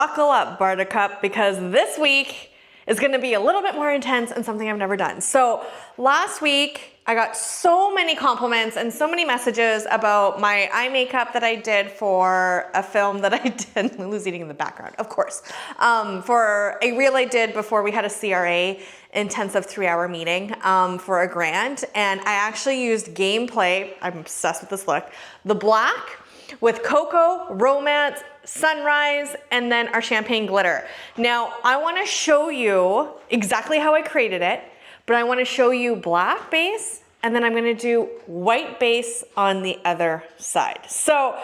Buckle up, Buttercup, because this week is gonna be a little bit more intense and something I've never done. So last week, I got so many compliments and so many messages about my eye makeup that I did for a film that I did. Lulu's eating in the background, of course. For a reel I did before we had a CRA intensive 3-hour meeting for a grant. And I actually used Gameplay, I'm obsessed with this look, the black with Cocoa, Romance, Sunrise, and then our Champagne Glitter. Now, I wanna show you exactly how I created it, but I wanna show you black base, and then I'm gonna do white base on the other side. So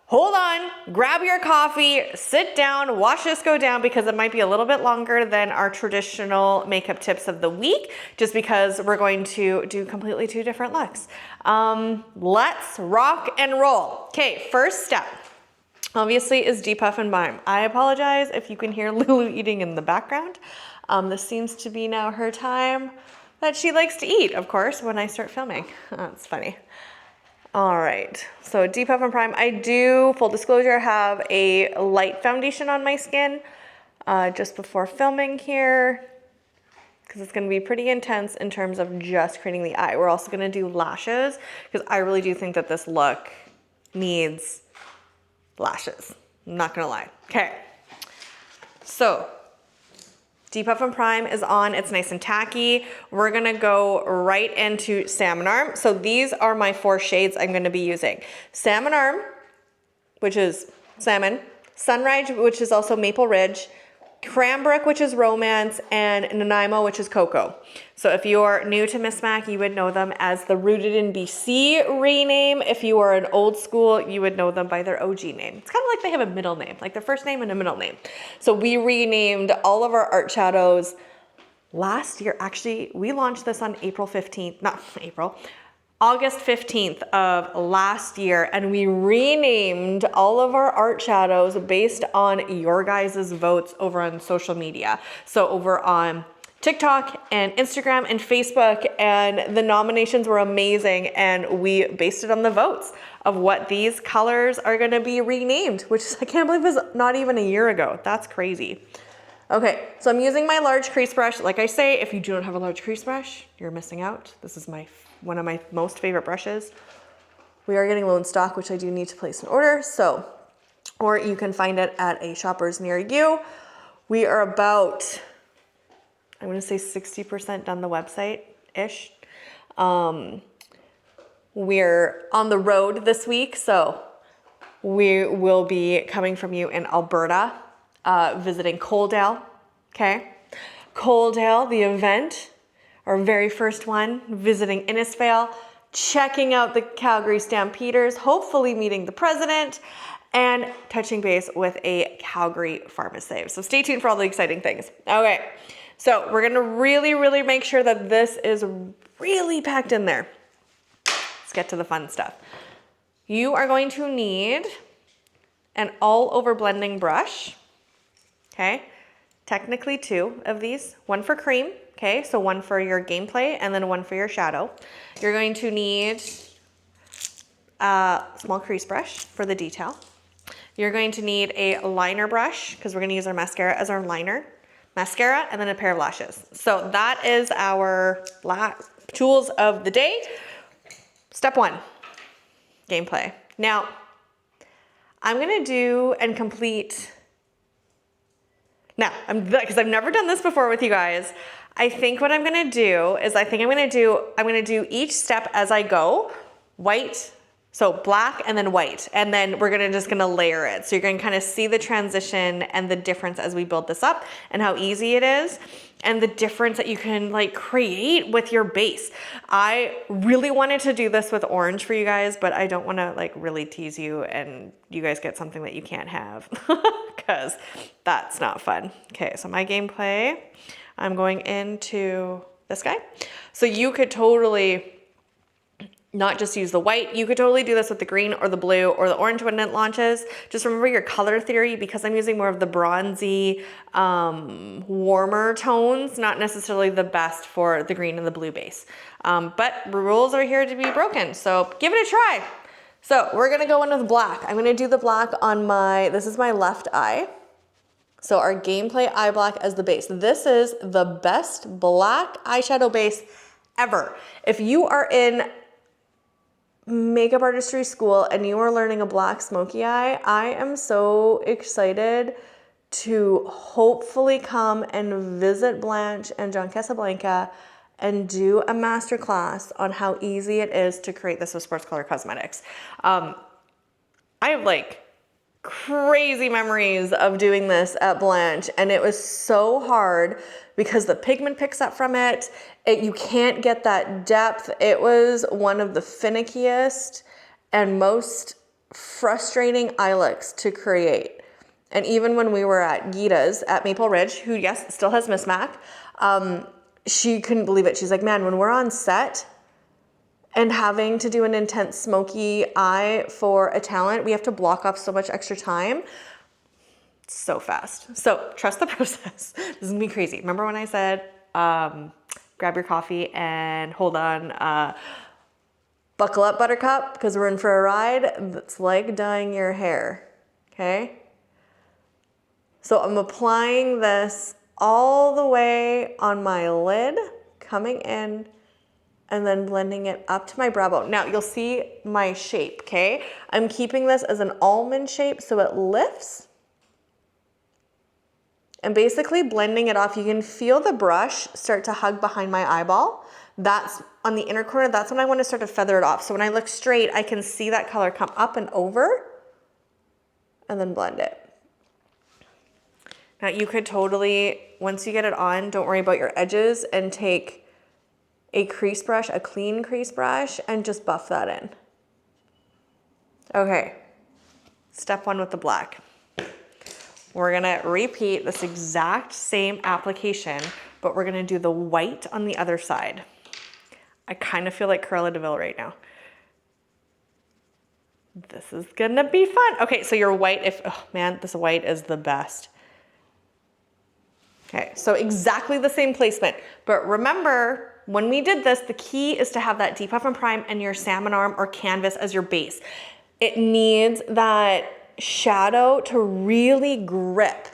hold on, grab your coffee, sit down, watch this go down because it might be a little bit longer than our traditional makeup tips of the week, just because we're going to do completely 2 different looks. Let's rock and roll. Okay, first step, obviously, is depuff and prime. I apologize if you can hear Lulu eating in the background. This seems to be now her time that she likes to eat, of course, when I start filming. That's funny. All right, so depuff and prime. I do, full disclosure, have a light foundation on my skin just before filming here, because it's gonna be pretty intense in terms of just creating the eye. We're also gonna do lashes, because I really do think that this look needs lashes. I'm not gonna lie. Okay, so depuff and prime is on, it's nice and tacky. We're gonna go right into Salmon Arm. So these are my 4 shades I'm gonna be using. Salmon Arm, which is salmon, Sunrise, which is also Maple Ridge, Cranbrook, which is Romance, and Nanaimo, which is Cocoa. So if you're new to MisMacK, you would know them as the Rooted in BC rename. If you are an old school, you would know them by their OG name. It's kind of like they have a middle name, like their first name and a middle name. So we renamed all of our art shadows last year. Actually, we launched this on April 15th, not April, August 15th of last year, and we renamed all of our art shadows based on your guys' votes over on social media. So over on TikTok and Instagram and Facebook, and the nominations were amazing, and we based it on the votes of what these colors are gonna be renamed, which I can't believe was not even a year ago. That's crazy. Okay, so I'm using my large crease brush. Like I say, if you do not have a large crease brush, you're missing out. This is one of my most favorite brushes. We are getting low in stock, which I do need to place an order. So, or you can find it at a Shoppers near you. We are about, I'm gonna say 60% done the website-ish. We're on the road this week, so we will be coming from you in Alberta, visiting Coaldale, okay? Coaldale, the event, our very first one, visiting Innisfail, checking out the Calgary Stampeders, hopefully meeting the president, and touching base with a Calgary Pharmaceuticals. So stay tuned for all the exciting things. Okay, so we're gonna really, really make sure that this is really packed in there. Let's get to the fun stuff. You are going to need an all-over blending brush, okay? Technically 2 of these, one for cream, okay? So one for your gameplay and then one for your shadow. You're going to need a small crease brush for the detail. You're going to need a liner brush because we're gonna use our mascara as our liner. Mascara and then a pair of lashes. So that is our tools of the day. Step 1, gameplay. Now, I'm gonna do and complete. Now, because I've never done this before with you guys, I think what I'm gonna do is I'm gonna do each step as I go, white, so black and then white, and then we're just gonna layer it. So you're gonna kind of see the transition and the difference as we build this up and how easy it is and the difference that you can like create with your base. I really wanted to do this with orange for you guys, but I don't wanna like really tease you and you guys get something that you can't have because that's not fun. Okay, so my gameplay, I'm going into this guy. So you could totally not just use the white. You could totally do this with the green or the blue or the orange when it launches. Just remember your color theory, because I'm using more of the bronzy, warmer tones, not necessarily the best for the green and the blue base. But rules are here to be broken, so give it a try. So we're gonna go into the black. I'm gonna do the black on this is my left eye. So our Gameplay Eye Black as the base. This is the best black eyeshadow base ever. If you are in makeup artistry school and you are learning a black smoky eye, I am so excited to hopefully come and visit Blanche and John Casablanca and do a masterclass on how easy it is to create this with Sports Color Cosmetics. I have like crazy memories of doing this at Blanche, and it was so hard because the pigment picks up from it. You can't get that depth. It was one of the finickiest and most frustrating eye looks to create. And even when we were at Gita's at Maple Ridge, who, yes, still has MisMacK, she couldn't believe it. She's like, man, when we're on set and having to do an intense smoky eye for a talent, we have to block off so much extra time. It's so fast. So trust the process. This is gonna be crazy. Remember when I said, grab your coffee and hold on, buckle up, Buttercup, because we're in for a ride. It's like dyeing your hair, okay? So I'm applying this all the way on my lid, coming in, and then blending it up to my brow bone. Now you'll see my shape, okay? I'm keeping this as an almond shape so it lifts. And basically blending it off, you can feel the brush start to hug behind my eyeball. That's on the inner corner, that's when I want to start to feather it off. So when I look straight, I can see that color come up and over and then blend it. Now you could totally, once you get it on, don't worry about your edges and take a crease brush, a clean crease brush, and just buff that in. Okay, step one with the black. We're gonna repeat this exact same application, but we're gonna do the white on the other side. I kind of feel like Cruella de Vil right now. This is gonna be fun. Okay, so your white, oh man, this white is the best. Okay, so exactly the same placement, but remember, when we did this, the key is to have that depuff and prime and your salmon arm or canvas as your base. It needs that shadow to really grip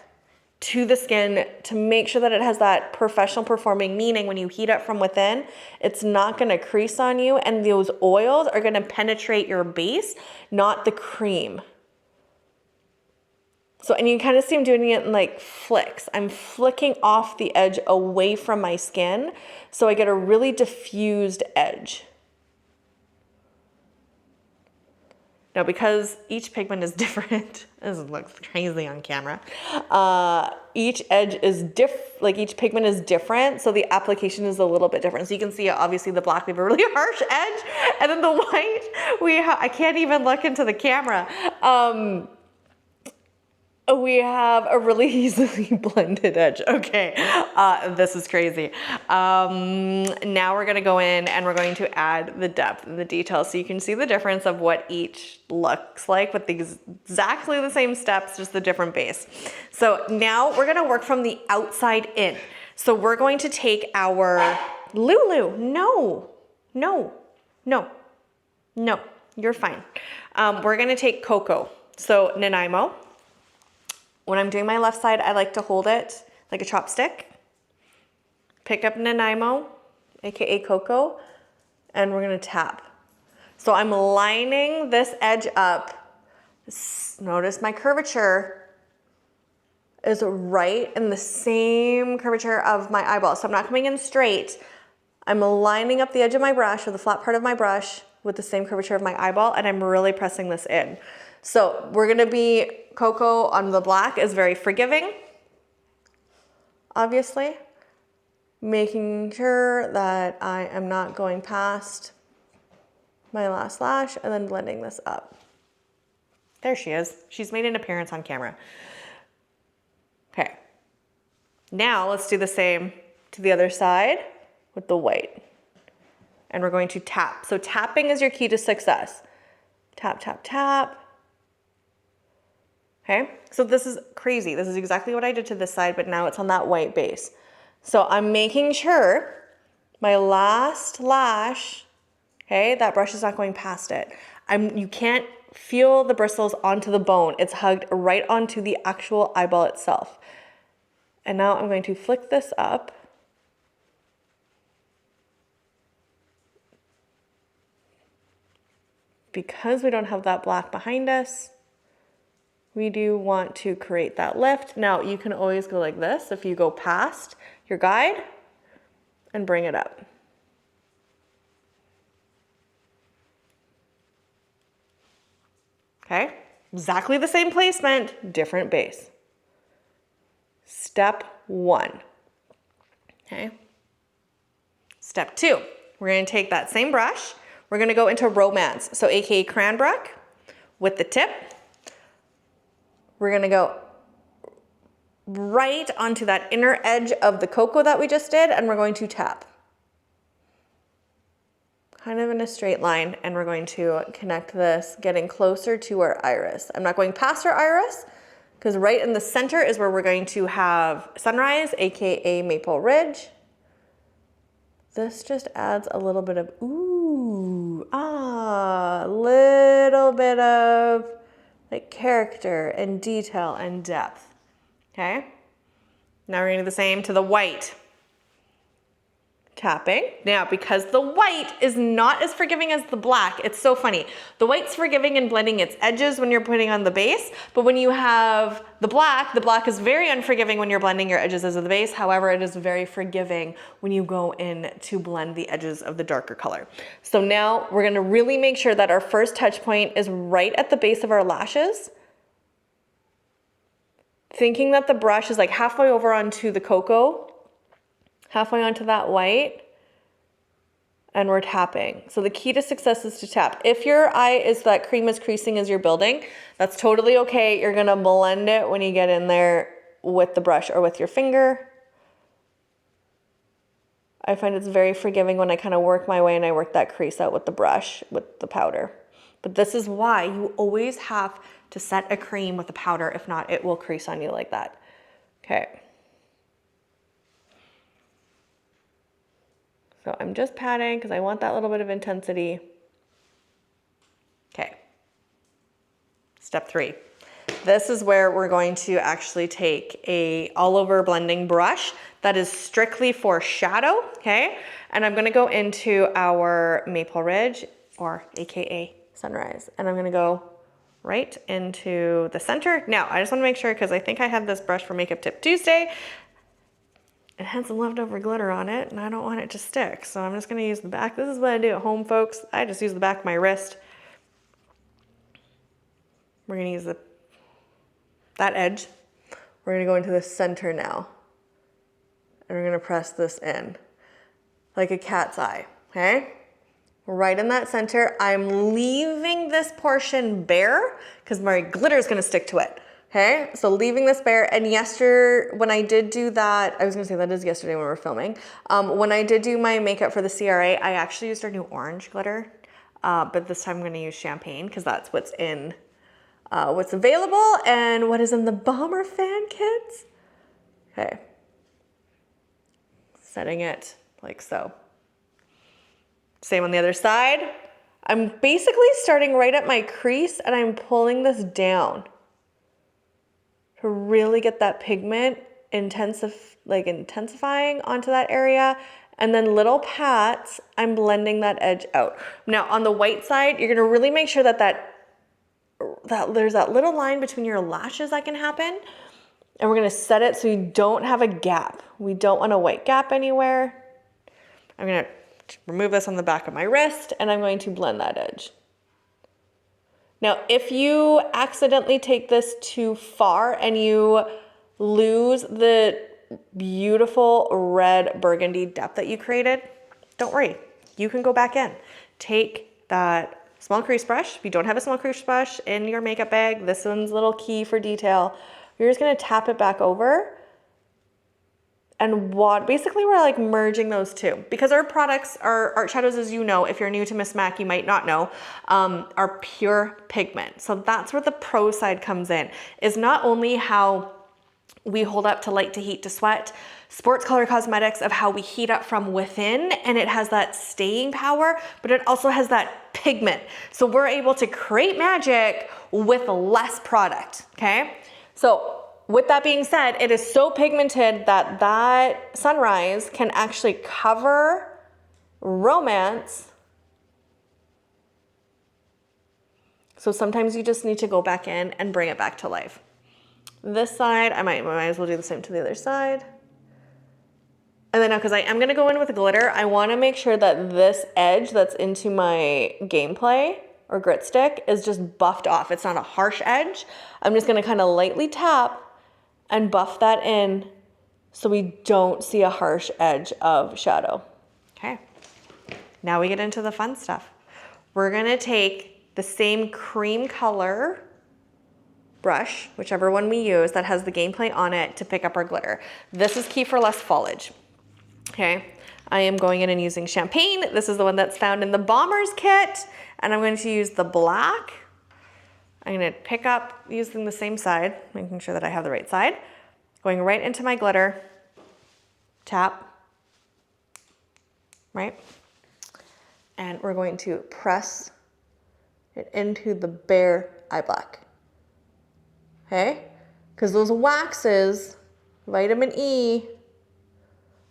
to the skin to make sure that it has that professional performing, meaning when you heat up from within, it's not gonna crease on you and those oils are gonna penetrate your base, not the cream. So, and you kind of see I'm doing it in like flicks. I'm flicking off the edge away from my skin so I get a really diffused edge. Now, because each pigment is different, this looks crazy on camera, each edge is each pigment is different, so the application is a little bit different. So you can see, obviously, the black, we have a really harsh edge, and then the white, I can't even look into the camera. We have a really easily blended edge. Okay, this is crazy. Now we're gonna go in and we're going to add the depth and the details so you can see the difference of what each looks like with exactly the same steps, just the different base. So now we're gonna work from the outside in. So we're going to take our Lulu. No, you're fine. We're gonna take Cocoa. So Nanaimo. When I'm doing my left side, I like to hold it like a chopstick. Pick up Nanaimo, AKA Cocoa, and we're gonna tap. So I'm lining this edge up. Notice my curvature is right in the same curvature of my eyeball. So I'm not coming in straight. I'm lining up the edge of my brush or the flat part of my brush with the same curvature of my eyeball, and I'm really pressing this in. So we're gonna be, Cocoa on the black is very forgiving, obviously. Making sure that I am not going past my last lash and then blending this up. There she is. She's made an appearance on camera. Okay, now let's do the same to the other side with the white. And we're going to tap. So tapping is your key to success. Tap, tap, tap. Okay, so this is crazy. This is exactly what I did to this side, but now it's on that white base. So I'm making sure my last lash, okay, that brush is not going past it. You can't feel the bristles onto the bone. It's hugged right onto the actual eyeball itself. And now I'm going to flick this up. Because we don't have that black behind us, we do want to create that lift. Now you can always go like this if you go past your guide and bring it up. Okay, exactly the same placement, different base. Step 1. Okay. Step 2, we're going to take that same brush. We're going to go into Romance, so aka Cranbrook, with the tip. We're going to go right onto that inner edge of the cocoa that we just did, and we're going to tap. Kind of in a straight line, and we're going to connect this, getting closer to our iris. I'm not going past our iris, because right in the center is where we're going to have Sunrise, aka Maple Ridge. This just adds a little bit of little bit of like character and detail and depth. Okay. Now we're gonna do the same to the white. Tapping. Now, because the white is not as forgiving as the black, it's so funny. The white's forgiving in blending its edges when you're putting on the base, but when you have the black is very unforgiving when you're blending your edges as of the base. However, it is very forgiving when you go in to blend the edges of the darker color. So now we're gonna really make sure that our first touch point is right at the base of our lashes. Thinking that the brush is like halfway over onto the cocoa, halfway onto that white, and we're tapping. So the key to success is to tap. If your eye is that cream is creasing as you're building, that's totally okay. You're gonna blend it when you get in there with the brush or with your finger. I find it's very forgiving when I kind of work my way and I work that crease out with the brush, with the powder. But this is why you always have to set a cream with a powder. If not, it will crease on you like that. Okay. So I'm just patting because I want that little bit of intensity. Okay. Step 3. This is where we're going to actually take a all over blending brush that is strictly for shadow, okay? And I'm gonna go into our Maple Ridge, or AKA Sunrise, and I'm gonna go right into the center. Now, I just wanna make sure, because I think I have this brush for Makeup Tip Tuesday. It had some leftover glitter on it, and I don't want it to stick, so I'm just gonna use the back. This is what I do at home, folks. I just use the back of my wrist. We're gonna use that edge. We're gonna go into the center now. And we're gonna press this in like a cat's eye, okay? Right in that center. I'm leaving this portion bare because my glitter is gonna stick to it. Okay, so leaving this bare, and when I did do that, I was gonna say that is yesterday when we were filming. When I did do my makeup for the CRA, I actually used our new orange glitter, but this time I'm gonna use champagne because that's what's available and what is in the Bomber fan kits. Okay, setting it like so. Same on the other side. I'm basically starting right at my crease and I'm pulling this down to really get that pigment intensifying onto that area. And then little pats, I'm blending that edge out. Now on the white side, you're gonna really make sure that there's that little line between your lashes that can happen. And we're gonna set it so you don't have a gap. We don't want a white gap anywhere. I'm gonna remove this on the back of my wrist and I'm going to blend that edge. Now, if you accidentally take this too far and you lose the beautiful red burgundy depth that you created, don't worry, you can go back in. Take that small crease brush. If you don't have a small crease brush in your makeup bag, this one's a little key for detail. You're just gonna tap it back over. And basically we're like merging those two, because our products, our art shadows, as you know, if you're new to MisMacK, you might not know, are pure pigment. So that's where the pro side comes in, is not only how we hold up to light to heat to sweat, sports color cosmetics of how we heat up from within, and it has that staying power, but it also has that pigment. So we're able to create magic with less product, okay? So with that being said, it is so pigmented that that sunrise can actually cover romance. So sometimes you just need to go back in and bring it back to life. This side, I might as well do the same to the other side. And then now, because I am gonna go in with glitter, I wanna make sure that this edge that's into my gameplay or grit stick is just buffed off. It's not a harsh edge. I'm just gonna kind of lightly tap and buff that in so we don't see a harsh edge of shadow. Okay, now we get into the fun stuff. We're gonna take the same cream color brush, whichever one we use, that has the gameplay on it to pick up our glitter. This is key for less foliage. Okay, I am going in and using champagne. This is the one that's found in the Bombers kit, and I'm going to use the black. I'm gonna pick up using the same side, making sure that I have the right side, going right into my glitter, tap, right? And we're going to press it into the bare eye black. Okay, because those waxes, vitamin E,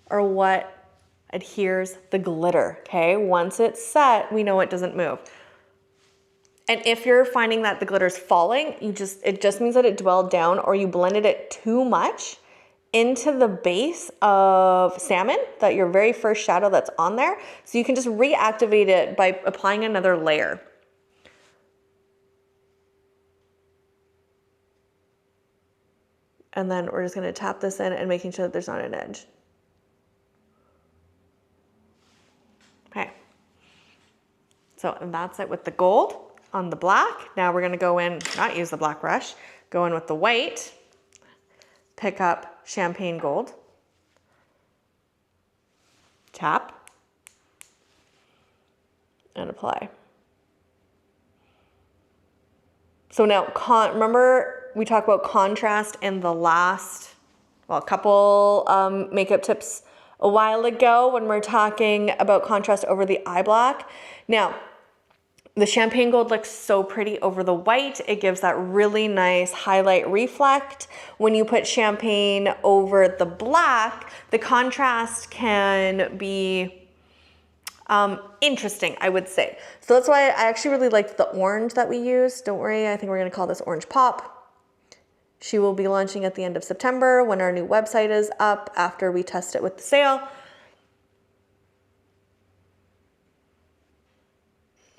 are what adheres the glitter, okay? Once it's set, we know it doesn't move. And if you're finding that the glitter's falling, it just means that it dwelled down or you blended it too much into the base of salmon, that your very first shadow that's on there. So you can just reactivate it by applying another layer. And then we're just gonna tap this in and making sure that there's not an edge. Okay. So that's it with the gold on the black. Now we're gonna go in, not use the black brush, go in with the white, pick up champagne gold, tap, and apply. So now, remember we talked about contrast in the last, well, couple makeup tips a while ago when we're talking about contrast over the eye black. Now, the champagne gold looks so pretty over the white. It gives that really nice highlight reflect. When you put champagne over the black, the contrast can be interesting, I would say. So that's why I actually really liked the orange that we used. Don't worry, I think we're gonna call this Orange Pop. She will be launching at the end of September when our new website is up after we test it with the sale.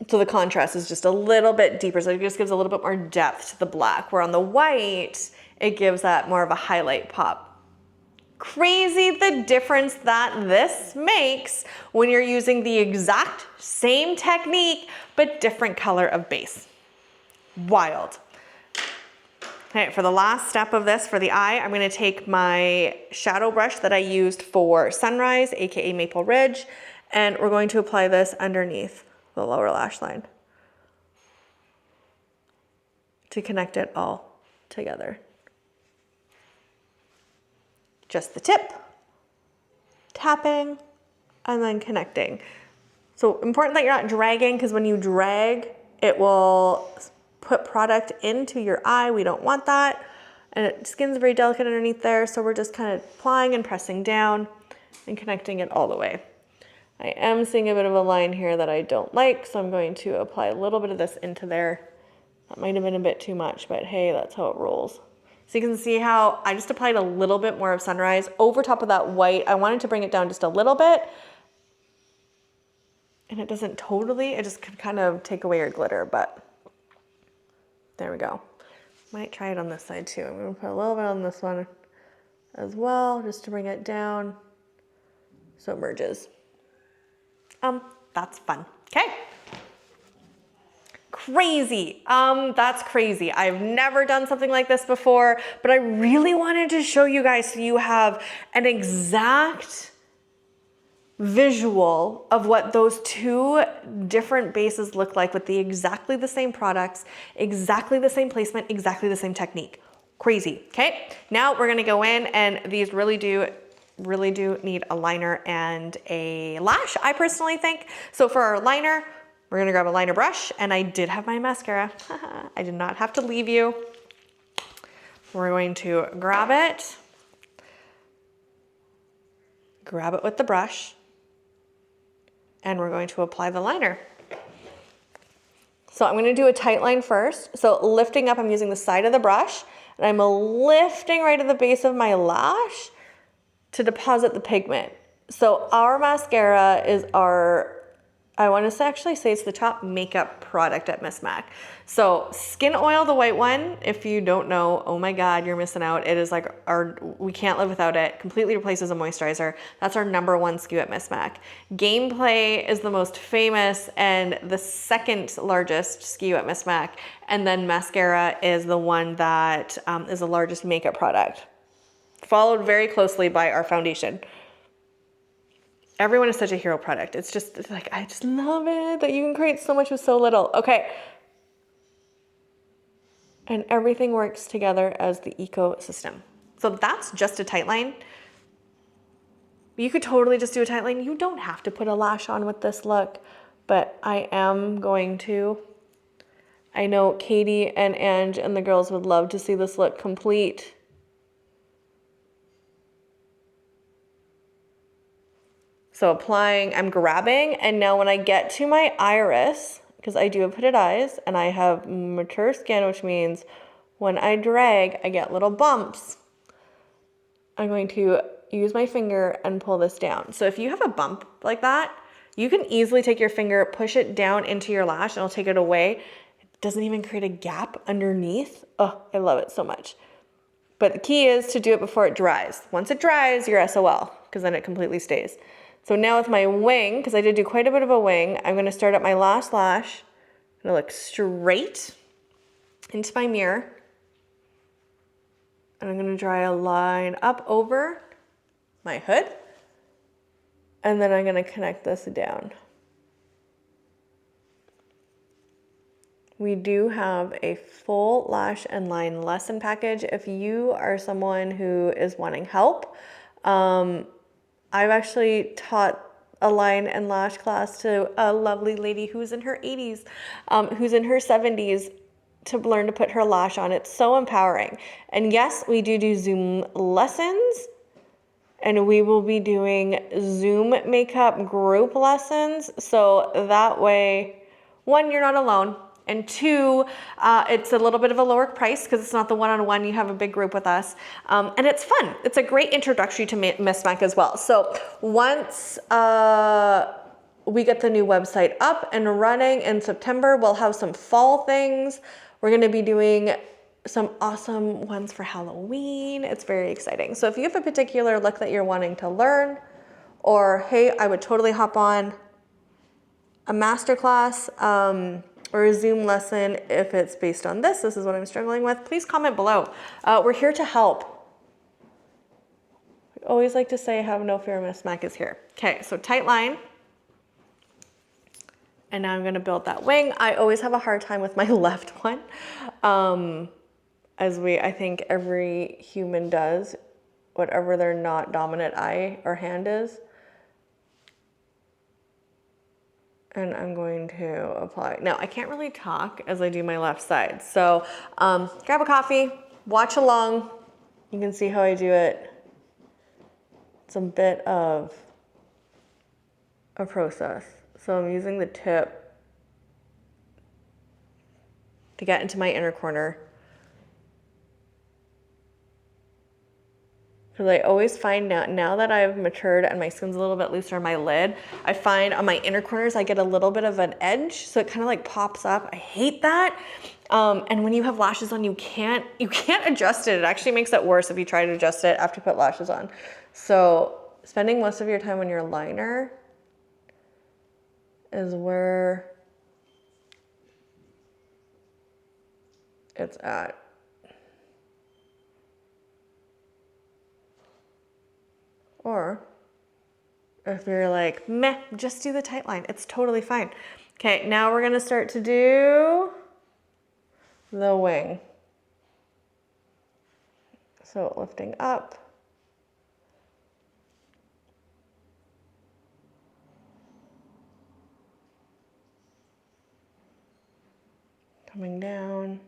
So the contrast is just a little bit deeper. So it just gives a little bit more depth to the black, where on the white, it gives that more of a highlight pop. Crazy the difference that this makes when you're using the exact same technique, but different color of base. Wild. Okay, for the last step of this, for the eye, I'm gonna take my shadow brush that I used for Sunrise, AKA Maple Ridge, and we're going to apply this underneath the lower lash line to connect it all together. Just the tip, tapping, and then connecting. So important that you're not dragging, because when you drag, it will put product into your eye. We don't want that. And skin's very delicate underneath there, so we're just kind of applying and pressing down and connecting it all the way. I am seeing a bit of a line here that I don't like, so I'm going to apply a little bit of this into there. That might have been a bit too much, but hey, that's how it rolls. So you can see how I just applied a little bit more of Sunrise over top of that white. I wanted to bring it down just a little bit, and it doesn't totally, it just could kind of take away your glitter, but there we go. Might try it on this side too. I'm gonna put a little bit on this one as well, just to bring it down so it merges. That's fun. Okay. Crazy. That's crazy. I've never done something like this before, but I really wanted to show you guys so you have an exact visual of what those two different bases look like with exactly the same products, exactly the same placement, exactly the same technique. Crazy. Okay. Now we're going to go in, and these really do need a liner and a lash, I personally think. So for our liner, we're gonna grab a liner brush, and I did have my mascara. I did not have to leave you. we're going to grab it with the brush, and we're going to apply the liner. So I'm going to do a tight line first. So lifting up, I'm using the side of the brush, and I'm lifting right at the base of my lash to deposit the pigment. So our mascara is I want to actually say it's the top makeup product at MisMacK. So Skin Oil, the white one, if you don't know, oh my God, you're missing out. It is like we can't live without it. Completely replaces a moisturizer. That's our #1 SKU at MisMacK. Gameplay is the most famous and the second largest SKU at MisMacK. And then mascara is the one that is the largest makeup product, followed very closely by our foundation. Everyone is such a hero product. It's like, I just love it that you can create so much with so little. Okay. And everything works together as the ecosystem. So that's just a tight line. You could totally just do a tight line. You don't have to put a lash on with this look, but I am going to. I know Katie and Ange and the girls would love to see this look complete. So applying, I'm grabbing, and now when I get to my iris, because I do have hooded eyes and I have mature skin, which means when I drag, I get little bumps. I'm going to use my finger and pull this down. So if you have a bump like that, you can easily take your finger, push it down into your lash, and it'll take it away. It doesn't even create a gap underneath. Oh, I love it so much. But the key is to do it before it dries. Once it dries, you're SOL, because then it completely stays. So now with my wing, because I did do quite a bit of a wing, I'm going to start at my last lash. I'm going to look straight into my mirror. And I'm going to draw a line up over my hood. And then I'm going to connect this down. We do have a full lash and line lesson package if you are someone who is wanting help. I've actually taught a line and lash class to a lovely lady who's in her 80s, who's in her 70s, to learn to put her lash on. It's so empowering. And yes, we do Zoom lessons, and we will be doing Zoom makeup group lessons. So that way, one, you're not alone. And two, it's a little bit of a lower price because it's not the one-on-one. You have a big group with us. And it's fun. It's a great introductory to MisMacK as well. So once we get the new website up and running in September, we'll have some fall things. We're going to be doing some awesome ones for Halloween. It's very exciting. So if you have a particular look that you're wanting to learn, or hey, I would totally hop on a masterclass, or a Zoom lesson if it's based on this is what I'm struggling with, please comment below. We're here to help. I always like to say, have no fear, MisMacK is here. Okay, so tight line. And now I'm gonna build that wing. I always have a hard time with my left one, I think every human does, whatever their not dominant eye or hand is. And I'm going to apply. Now, I can't really talk as I do my left side. So grab a coffee, watch along. You can see how I do it. It's a bit of a process. So I'm using the tip to get into my inner corner. Because I always find now that I've matured and my skin's a little bit looser on my lid, I find on my inner corners I get a little bit of an edge, so it kind of like pops up. I hate that. And when you have lashes on, you can't adjust it. It actually makes it worse if you try to adjust it after you put lashes on. So spending most of your time on your liner is where it's at. Or if you're like, meh, just do the tight line. It's totally fine. Okay, now we're gonna start to do the wing. So lifting up. Coming down.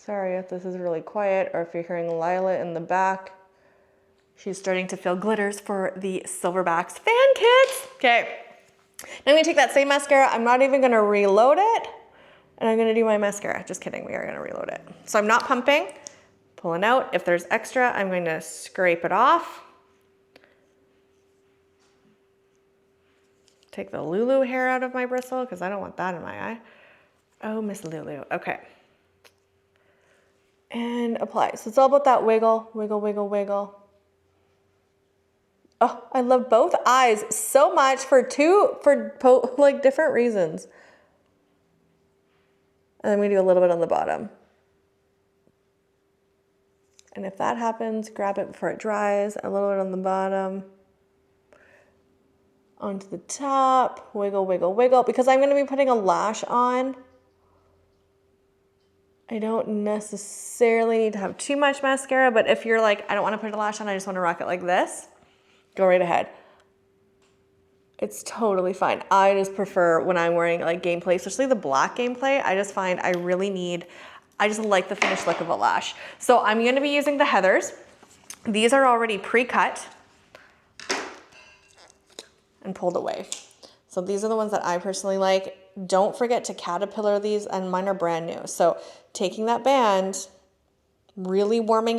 Sorry if this is really quiet or if you're hearing Lila in the back. She's starting to fill glitters for the Silverbacks fan kits. Okay, now I'm gonna take that same mascara. I'm not even gonna reload it. And I'm gonna do my mascara. Just kidding, we are gonna reload it. So I'm not pumping, pulling out. If there's extra, I'm going to scrape it off. Take the Lulu hair out of my bristle because I don't want that in my eye. Oh, Miss Lulu, okay. And apply. So it's all about that wiggle, wiggle, wiggle, wiggle. Oh, I love both eyes so much for like different reasons. And then we do a little bit on the bottom. And if that happens, grab it before it dries, a little bit on the bottom. Onto the top, wiggle, wiggle, wiggle. Because I'm gonna be putting a lash on, I don't necessarily need to have too much mascara, but if you're like, I don't wanna put a lash on, I just wanna rock it like this, go right ahead. It's totally fine. I just prefer when I'm wearing like gameplay, especially the black gameplay, I just find I just like the finished look of a lash. So I'm gonna be using the Heathers. These are already pre-cut and pulled away. So these are the ones that I personally like. Don't forget to caterpillar these, and mine are brand new. So taking that band, really warming it